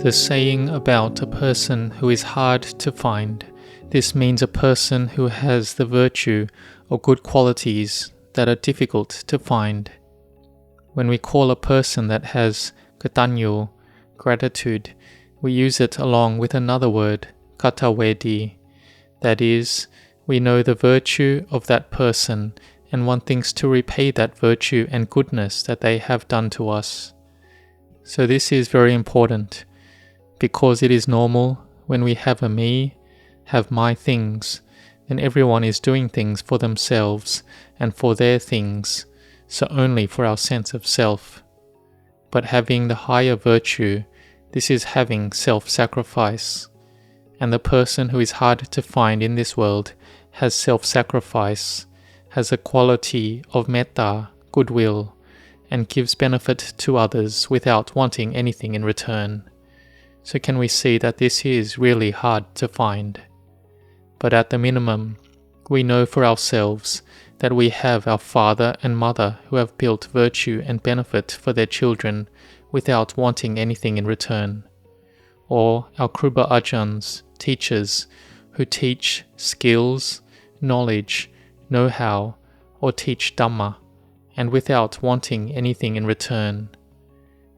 The saying about a person who is hard to find. This means a person who has the virtue or good qualities that are difficult to find. When we call a person that has katanyo, gratitude, we use it along with another word, katawedi. That is, we know the virtue of that person and want things to repay that virtue and goodness that they have done to us. So this is very important, because it is normal when we have a me, have my things, then everyone is doing things for themselves and for their things, so only for our sense of self. But having the higher virtue, this is having self-sacrifice. And the person who is hard to find in this world has self-sacrifice, has a quality of metta, goodwill, and gives benefit to others without wanting anything in return. So can we see that this is really hard to find? But at the minimum, we know for ourselves that we have our father and mother who have built virtue and benefit for their children without wanting anything in return. Or our Kruba Ajahns, teachers, who teach skills, knowledge, know-how, or teach Dhamma, and without wanting anything in return.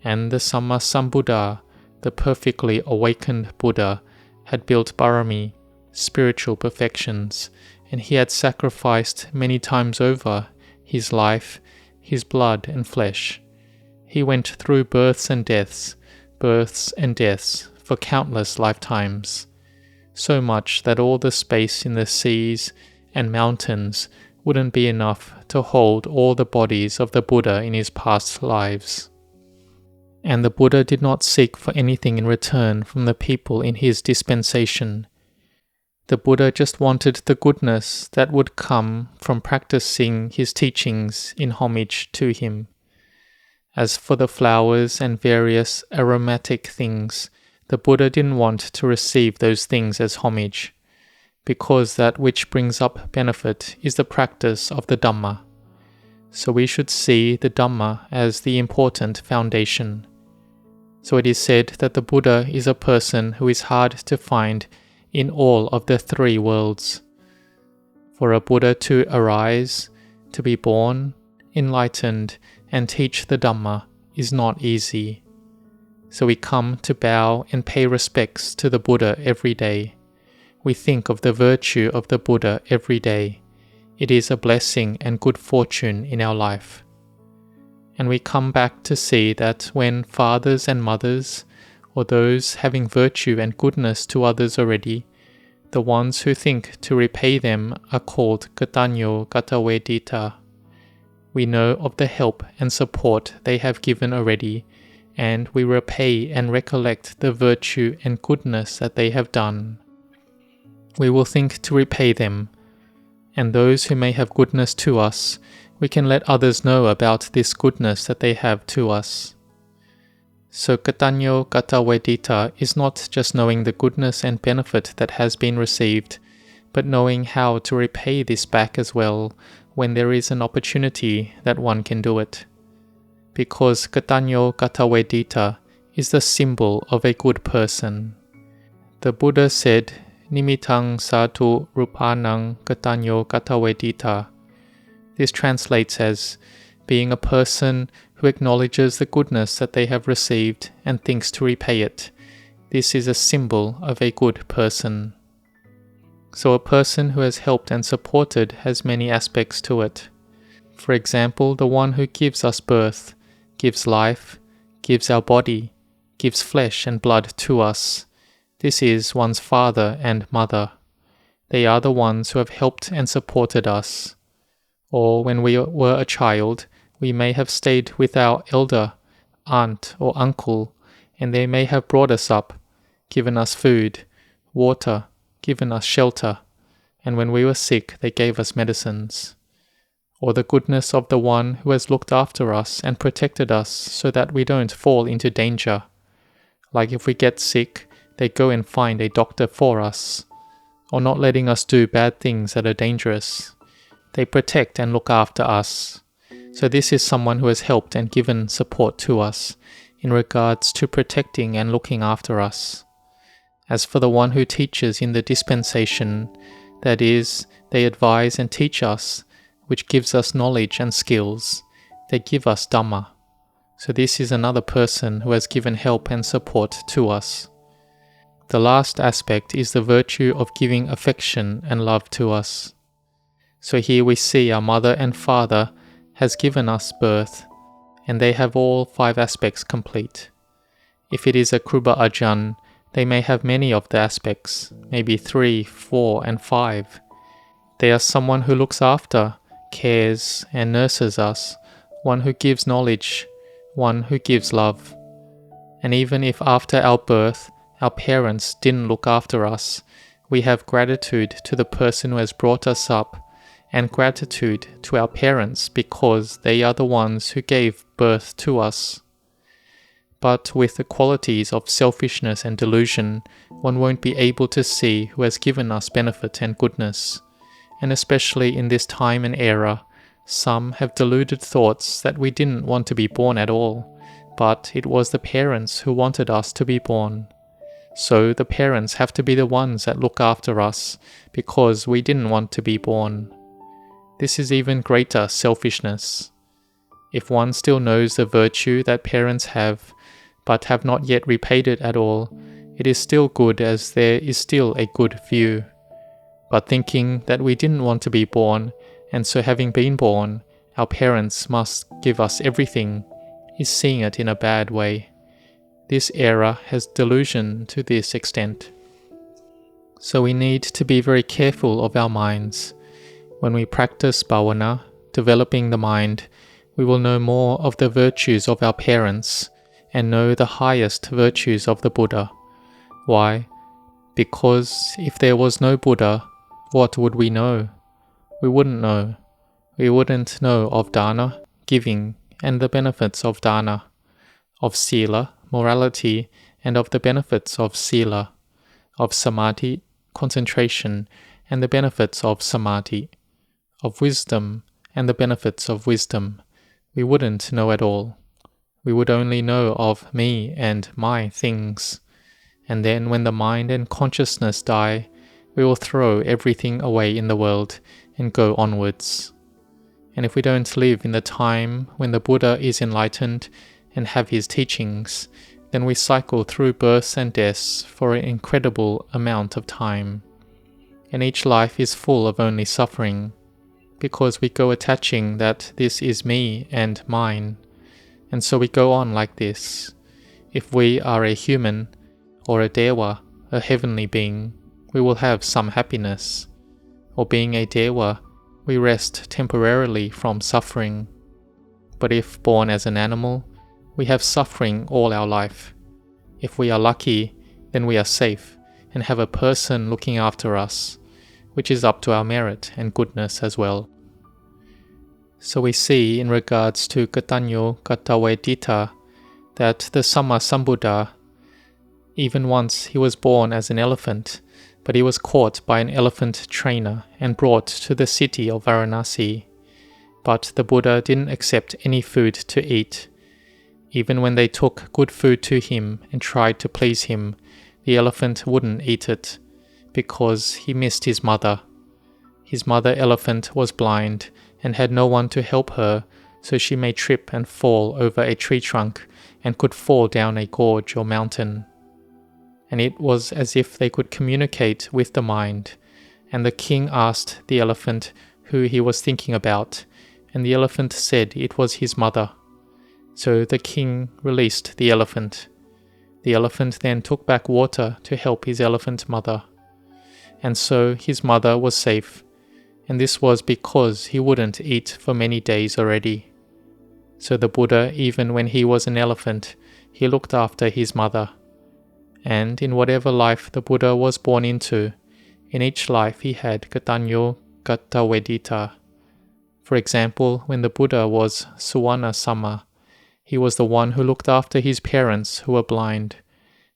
And the Samma Sambuddha, the perfectly awakened Buddha, had built Barami, spiritual perfections, and he had sacrificed many times over his life, his blood and flesh. He went through births and deaths for countless lifetimes, so much that all the space in the seas and mountains wouldn't be enough to hold all the bodies of the Buddha in his past lives. And the Buddha did not seek for anything in return from the people in his dispensation. The Buddha just wanted the goodness that would come from practicing his teachings in homage to him. As for the flowers and various aromatic things, the Buddha didn't want to receive those things as homage, because that which brings up benefit is the practice of the Dhamma. So we should see the Dhamma as the important foundation. So it is said that the Buddha is a person who is hard to find in all of the three worlds. For a Buddha to arise, to be born, enlightened, and teach the Dhamma is not easy. So we come to bow and pay respects to the Buddha every day. We think of the virtue of the Buddha every day. It is a blessing and good fortune in our life. And we come back to see that when fathers and mothers, or those having virtue and goodness to others already, the ones who think to repay them are called katanyo katawedita. We know of the help and support they have given already, and we repay and recollect the virtue and goodness that they have done. We will think to repay them, and those who may have goodness to us, we can let others know about this goodness that they have to us. So katanyo katawedita is not just knowing the goodness and benefit that has been received, but knowing how to repay this back as well when there is an opportunity that one can do it. Because katanyo katawedita is the symbol of a good person. The Buddha said, Nimitang satu rupanang katanyo katawedita. This translates as being a person who acknowledges the goodness that they have received and thinks to repay it. This is a symbol of a good person. So a person who has helped and supported has many aspects to it. For example, the one who gives us birth, gives life, gives our body, gives flesh and blood to us. This is one's father and mother. They are the ones who have helped and supported us. Or when we were a child, we may have stayed with our elder, aunt or uncle, and they may have brought us up, given us food, water, given us shelter, and when we were sick they gave us medicines. Or the goodness of the one who has looked after us and protected us so that we don't fall into danger. Like if we get sick, they go and find a doctor for us, or not letting us do bad things that are dangerous. They protect and look after us. So this is someone who has helped and given support to us in regards to protecting and looking after us. As for the one who teaches in the dispensation, that is, they advise and teach us, which gives us knowledge and skills, they give us Dhamma. So this is another person who has given help and support to us. The last aspect is the virtue of giving affection and love to us. So here we see our mother and father has given us birth, and they have all 5 aspects complete. If it is a Kruba Ajahn, they may have many of the aspects, maybe 3, 4, and 5. They are someone who looks after, cares, and nurses us, one who gives knowledge, one who gives love. And even if after our birth, our parents didn't look after us, we have gratitude to the person who has brought us up, and gratitude to our parents because they are the ones who gave birth to us. But with the qualities of selfishness and delusion, one won't be able to see who has given us benefit and goodness. And especially in this time and era, some have deluded thoughts that we didn't want to be born at all, but it was the parents who wanted us to be born. So the parents have to be the ones that look after us because we didn't want to be born. This is even greater selfishness. If one still knows the virtue that parents have, but have not yet repaid it at all, it is still good as there is still a good view. But thinking that we didn't want to be born, and so having been born, our parents must give us everything, is seeing it in a bad way. This error has delusion to this extent. So we need to be very careful of our minds. When we practice bhavana, developing the mind, we will know more of the virtues of our parents and know the highest virtues of the Buddha. Why? Because if there was no Buddha, what would we know? We wouldn't know. We wouldn't know of dana, giving, and the benefits of dana, of sila, morality, and of the benefits of sila, of samadhi, concentration, and the benefits of samadhi, of wisdom, and the benefits of wisdom. We wouldn't know at all. We would only know of me and my things. And then when the mind and consciousness die, we will throw everything away in the world and go onwards. And if we don't live in the time when the Buddha is enlightened and have his teachings, then we cycle through births and deaths for an incredible amount of time. And each life is full of only suffering, because we go attaching that this is me and mine. And so we go on like this. If we are a human, or a dewa, a heavenly being, we will have some happiness. Or being a dewa, we rest temporarily from suffering. But if born as an animal, we have suffering all our life. If we are lucky, then we are safe and have a person looking after us, which is up to our merit and goodness as well. So we see in regards to Gatanyo Gatavedita that the Samma Sambuddha, even once he was born as an elephant, but he was caught by an elephant trainer and brought to the city of Varanasi. But the Buddha didn't accept any food to eat. Even when they took good food to him and tried to please him, the elephant wouldn't eat it, because he missed his mother. His mother elephant was blind and had no one to help her, so she may trip and fall over a tree trunk and could fall down a gorge or mountain. And it was as if they could communicate with the mind, and the king asked the elephant who he was thinking about, and the elephant said it was his mother. So the king released the elephant. The elephant then took back water to help his elephant mother. And so his mother was safe, and this was because he wouldn't eat for many days already. So the Buddha, even when he was an elephant, he looked after his mother. And in whatever life the Buddha was born into, in each life he had Gatanyo Gatavedita. For example, when the Buddha was Suwana Sama, he was the one who looked after his parents who were blind.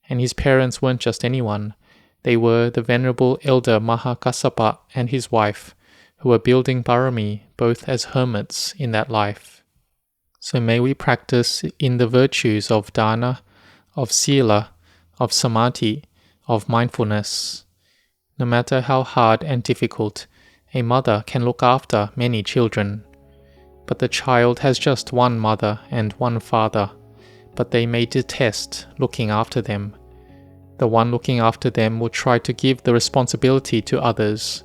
And his parents weren't just anyone. They were the Venerable Elder Mahakassapa and his wife, who were building Parami both as hermits in that life. So may we practice in the virtues of dana, of sila, of samadhi, of mindfulness. No matter how hard and difficult, a mother can look after many children. But the child has just one mother and one father, but they may detest looking after them. The one looking after them will try to give the responsibility to others.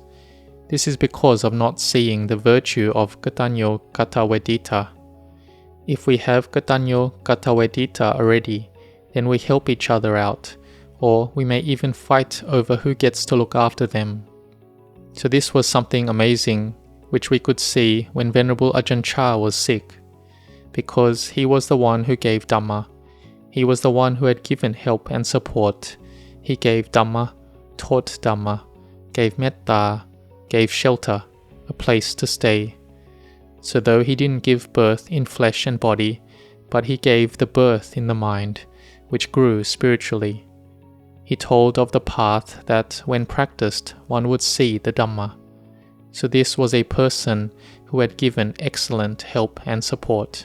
This is because of not seeing the virtue of Gatanyo Katavedita. If we have Gatanyo Katavedita already, then we help each other out, or we may even fight over who gets to look after them. So this was something amazing, which we could see when Venerable Ajahn Chah was sick, because he was the one who gave Dhamma. He was the one who had given help and support. He gave Dhamma, taught Dhamma, gave metta, gave shelter, a place to stay. So though he didn't give birth in flesh and body, but he gave the birth in the mind, which grew spiritually. He told of the path that, when practiced, one would see the Dhamma. So this was a person who had given excellent help and support.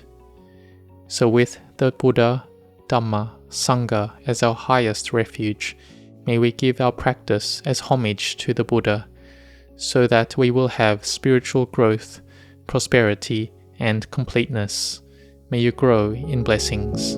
So with the Buddha, Dhamma, Sangha as our highest refuge, may we give our practice as homage to the Buddha, so that we will have spiritual growth, prosperity, and completeness. May you grow in blessings.